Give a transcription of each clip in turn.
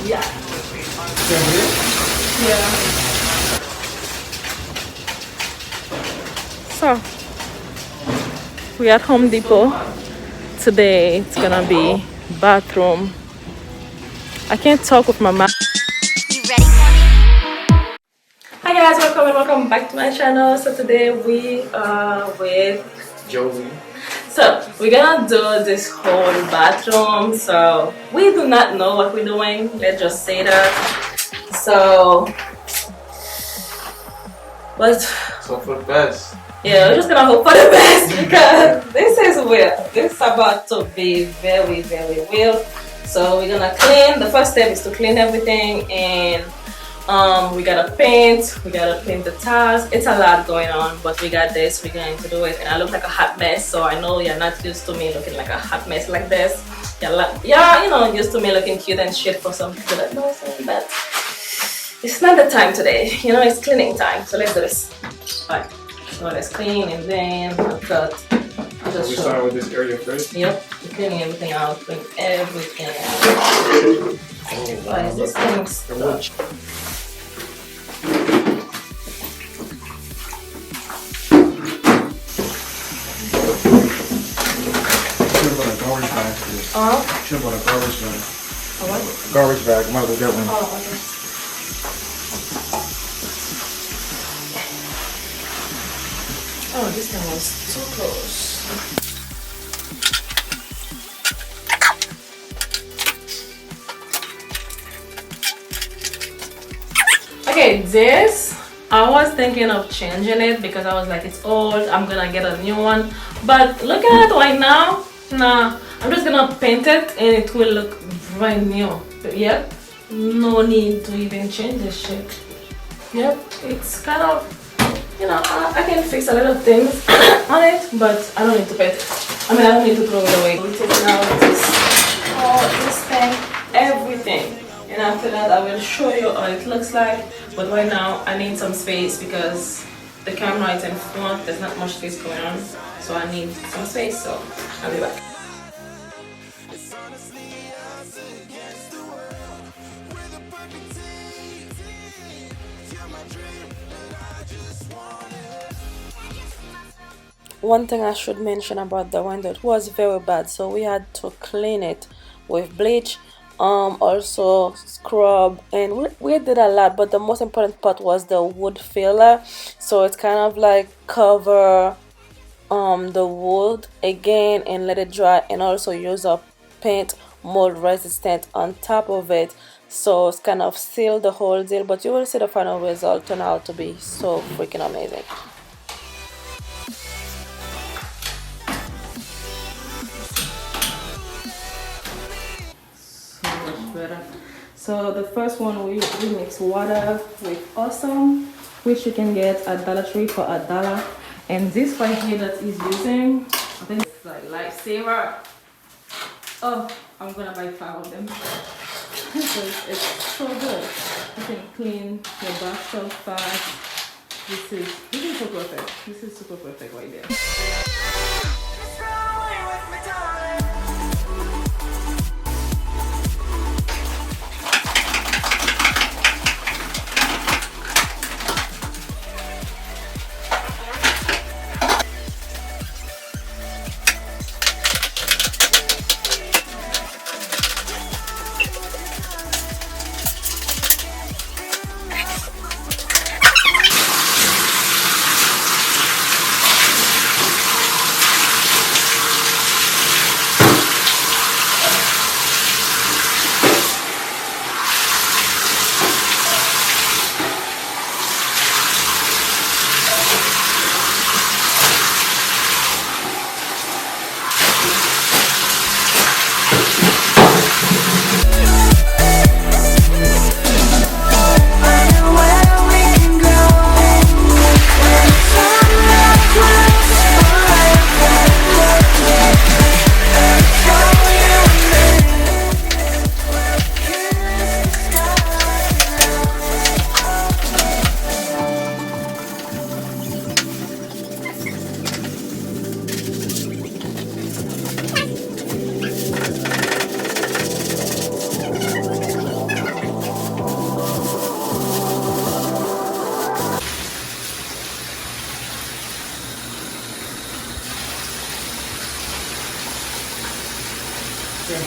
Yeah. Same here? Yeah. So we at Home Depot today. It's gonna be bathroom. I can't talk with my mouth. You ready for me? Hi guys, welcome and welcome back to my channel. So today we are with Josie. so we're gonna do this whole bathroom. So we do not know what we're doing. Let's just say that. So but So for the best. yeah, we're just gonna hope for the best because this is weird. This is about to be very, very weird. So we're gonna clean. The first step is to clean everything, and we gotta paint. We gotta paint the tiles. It's a lot going on, but we got this. We're going to do it, and I look like a hot mess. So I know you're not used to me looking like a hot mess like this. Yeah, you know, used to me looking cute and shit for some people that know something, but it's not the time today. You know, it's cleaning time. So let's do this. Alright. So let's clean, and then I've got. I'll just We show. start with this area first. Yep, cleaning everything out, clean everything out. Why is this thing stuck? Should have bought a garbage bag for this. Should have bought a garbage bag. A what? Garbage bag. Might as well get one. Oh, okay. Oh, this thing was too close. Okay, this I was thinking of changing it because I was like, it's old, I'm gonna get a new one. But looking at it right now, nah, I'm just gonna paint it and it will look brand new. Yep, no need to even change this shit. Yep, it's kind of, you know, I can fix a little things on it, but I don't need to paint it. I mean, I don't need to throw it away. We take now this thing, everything. And after that, I will show you how it looks like. But right now, I need some space because the camera is in front. There's not much space going on. So I need some space, so I'll be back. One thing I should mention about the window, it was very bad, so we had to clean it with bleach, also scrub, and we did a lot, but the most important part was the wood filler. So it's kind of like cover the wood again and let it dry, and also use a paint mold resistant on top of it, so it's kind of seal the whole deal. But you will see the final result turn out to be so freaking amazing. Better. So the first one we mix water with awesome, which you can get at Dollar Tree for $1. And this right here that he's using, I think it's like lifesaver. Oh, I'm gonna buy 5 of them. So it's so good. You can clean your bathtub fast. This is so perfect. This is super perfect right there.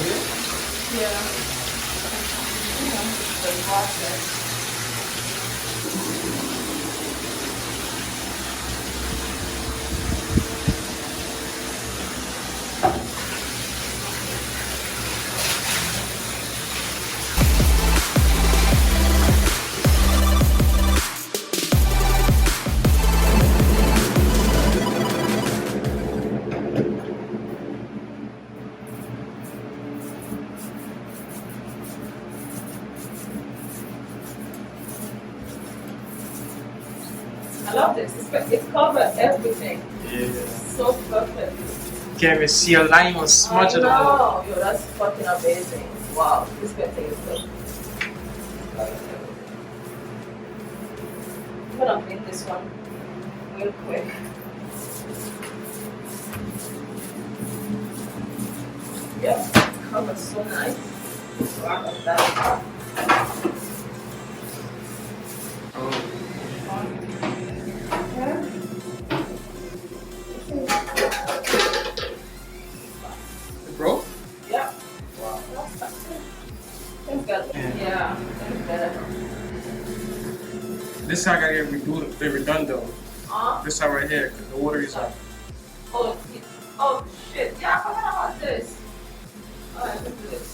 Yeah. The process. I love this. It's covered everything. Yeah. So perfect. Can't even see a line or smudge I it all. know. Yo, that's fucking amazing. Wow, this painting is good. I'm gonna paint this one real quick. Yeah, covers so nice. So I love that. It broke? Yeah. Wow, that's good. Things got, yeah, things better. This side gotta get redone though. This side right here, because the water is up. Oh, oh shit. Yeah, I forgot about this. Alright, look at this.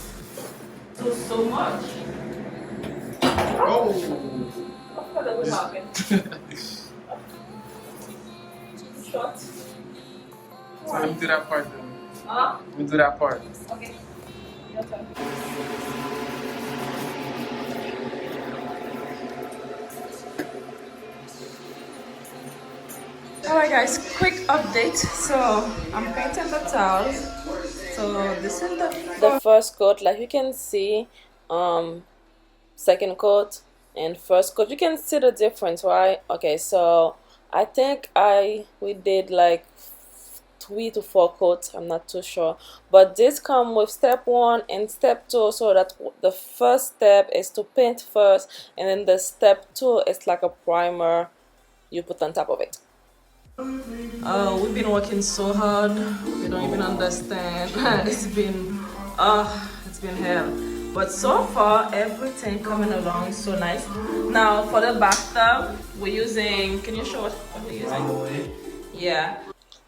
Do so much. Oh! What does it happen? Short. So let me do that part then. Huh? Let me do that part. Okay. Your turn. Alright guys, quick update. So I'm painting the towels. So this is the first coat. Like you can see, second coat and first coat. You can see the difference, right? Okay, so I think we did like 3 to 4 coats. I'm not too sure, but this come with step 1 and step 2. So that the first step is to paint first, and then the step 2 is like a primer you put on top of it. We've been working so hard. We don't even understand. It's been hell. But so far, everything coming along so nice. Now for the bathtub, we're using. Can you show us what we're using? Yeah.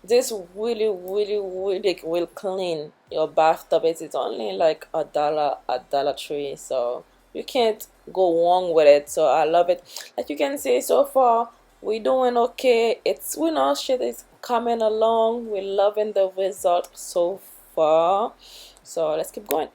This really will clean your bathtub. It is only like $1 Tree, so you can't go wrong with it. So I love it. Like you can see, so far we're doing okay. We know shit is coming along. We're loving the result so far. So let's keep going.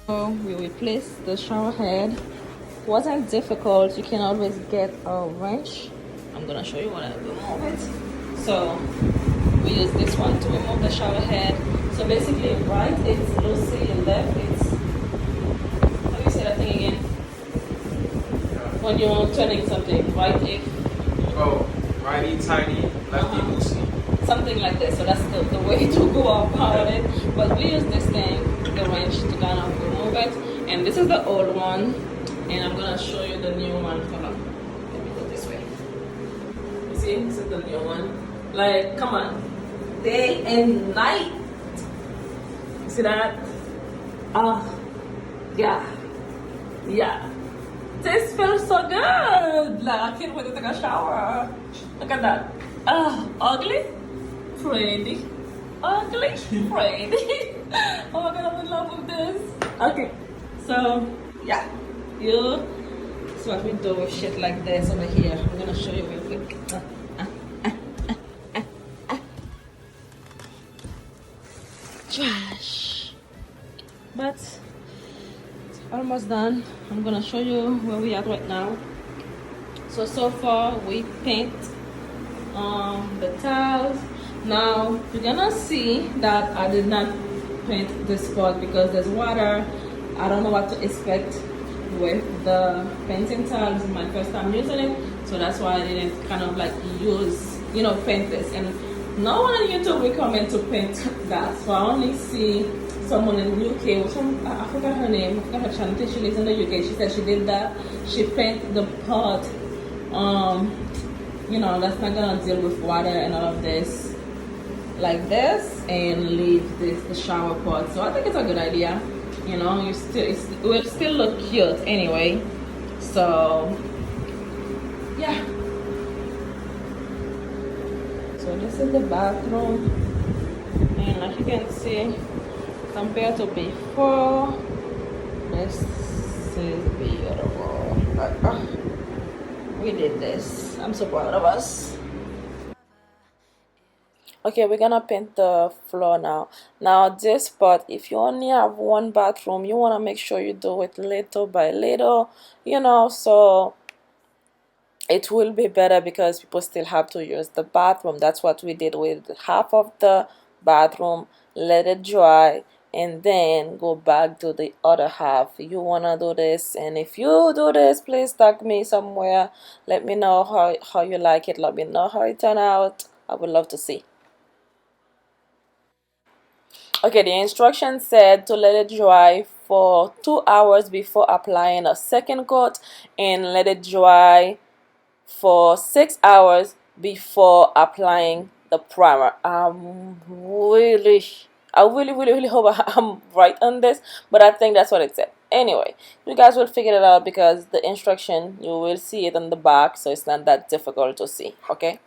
So we replaced the shower head. Wasn't difficult. You can always get a wrench. I'm gonna show you when I remove it. So we use this one to remove the shower head. So basically, right it's loosey, left it's, how do you say that thing again? When you're turning something, right if. Oh, righty tighty, lefty loosey. Something like this. So that's the way to go about it. But we use this thing, the wrench, to kind of remove it. And this is the old one. And I'm gonna show you the new one. Hold on. Let me go this way. You see, this is the new one. Like, come on. Day and night. You see that? Yeah. Yeah. This feels so good. Like, I can't wait to take a shower. Look at that. Ugly. Pretty. Ugly. Pretty. Oh my god, I'm in love with this. Okay. So Yeah, you. That's what we do with shit like this over here. I'm gonna show you real quick. Trash. But almost done. I'm gonna show you where we are right now. So far we paint the tiles. Now you're gonna see that I did not paint this spot because there's water. I don't know what to expect with the painting tiles. This is my first time using it, so that's why I didn't kind of like use, you know, paint this. And no one on YouTube recommend to paint that, so I only see someone in the UK, which I forgot her name, I forgot her channel. I think she lives in the UK. She said she did that. She painted the pot, you know, that's not gonna deal with water and all of this like this, and leave this the shower pot. So I think it's a good idea. You know, it will still look cute anyway. So yeah. So this is the bathroom, and as you can see, compared to before, this is beautiful. We did this. I'm so proud of us. Okay, we're gonna paint the floor now. Now this part, if you only have one bathroom, you wanna make sure you do it little by little, you know, so it will be better because people still have to use the bathroom. That's what we did with half of the bathroom. Let it dry and then go back to the other half. You wanna do this, and if you do this, please tag me somewhere. Let me know how you like it. Let me know how it turned out. I would love to see. Okay, the instruction said to let it dry for 2 hours before applying a second coat, and let it dry for 6 hours before applying the primer. I really hope I'm right on this, but I think that's what it said. Anyway, you guys will figure it out because the instruction, you will see it on the back, so it's not that difficult to see, okay?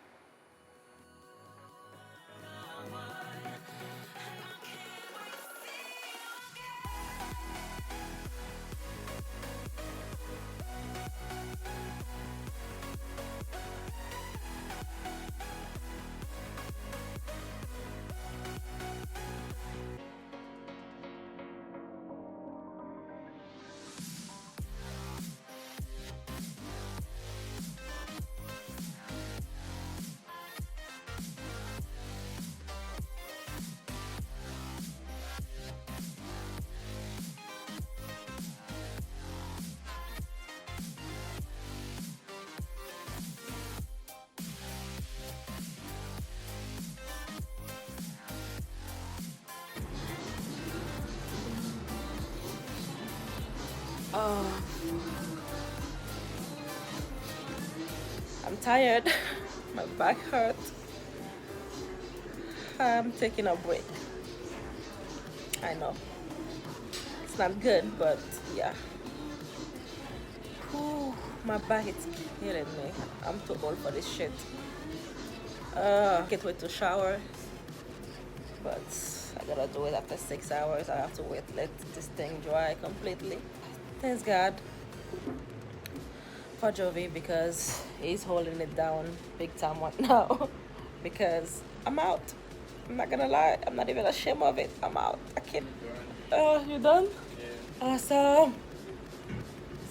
Oh, I'm tired. My back hurts. I'm taking a break. I know it's not good, but yeah. Whew, my back is killing me. I'm too old for this shit. Can't wait to shower, but I gotta do it after 6 hours. I have to let this thing dry completely. Thanks God for Jovi because he's holding it down big time right now. Because I'm out. I'm not gonna lie. I'm not even ashamed of it. I'm out. I can't. You done? Yeah. Awesome.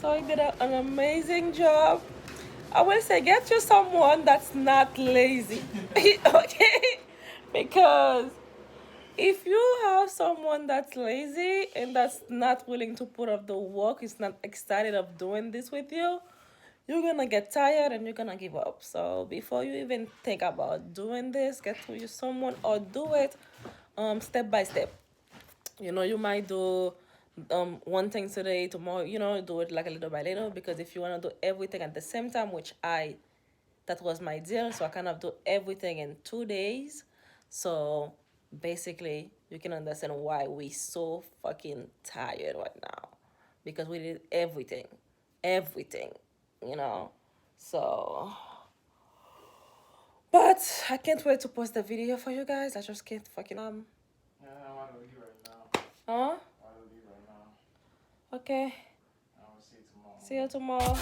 So you did an amazing job. I will say, get you someone that's not lazy. Okay? Because if you have someone that's lazy and that's not willing to put up the work, is not excited of doing this with you, you're gonna get tired and you're gonna give up. So before you even think about doing this, get to you someone or do it step by step. You know, you might do one thing today, tomorrow, you know, do it like a little by little, because if you want to do everything at the same time, which that was my deal, so I kind of do everything in 2 days. So basically you can understand why we so fucking tired right now, because we did everything, you know. So but I can't wait to post the video for you guys. I just can't fucking Yeah, I want to leave right now. huh? I want to leave right now. Okay. See you tomorrow.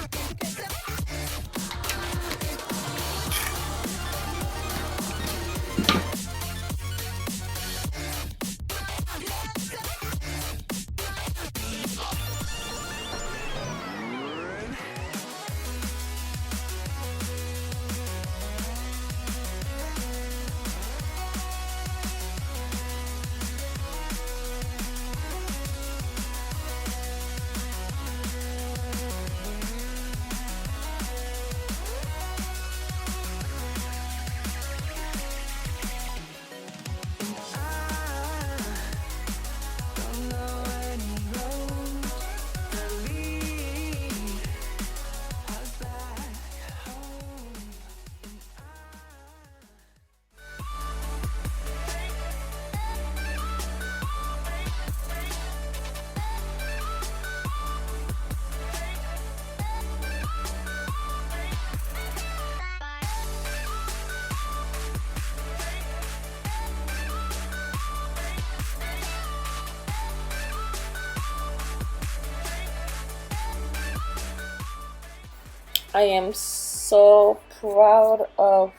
I am so proud of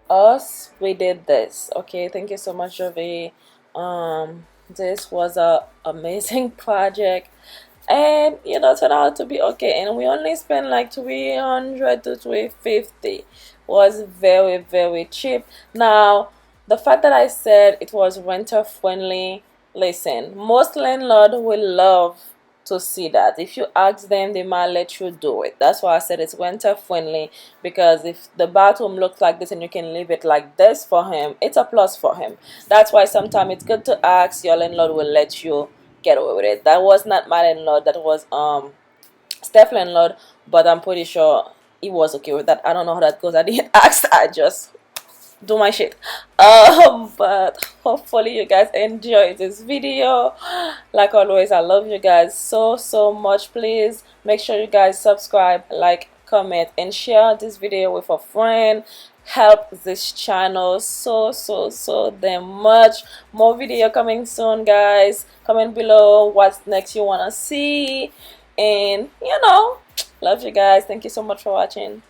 us. We did this. Okay, thank you so much, Jovi. This was a amazing project, and you know, turned out to be okay. And we only spent like 300 to 350. Was very very cheap. Now, the fact that I said it was renter friendly. Listen, most landlord will love to see that. If you ask them, they might let you do it. That's why I said it's winter friendly, because if the bathroom looks like this and you can leave it like this for him, it's a plus for him. That's why sometimes it's good to ask. Your landlord will let you get away with it. That was not my landlord, that was Steph's landlord, but I'm pretty sure he was okay with that. I don't know how that goes. I didn't ask, I just do my shit. But hopefully you guys enjoyed this video. Like always, I love you guys so much. Please make sure you guys subscribe, like, comment, and share this video with a friend. Help this channel so damn much. More video coming soon, guys. Comment below what's next you want to see, and you know, love you guys. Thank you so much for watching.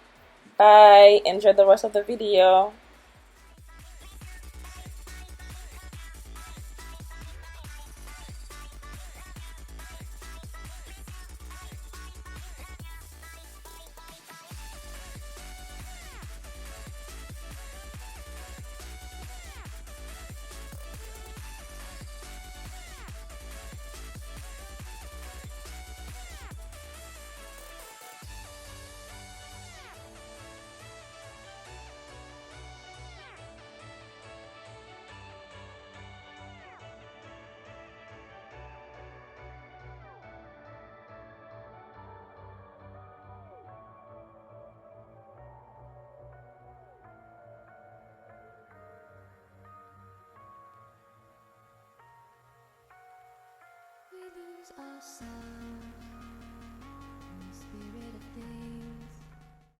Bye. Enjoy the rest of the video. We lose ourselves.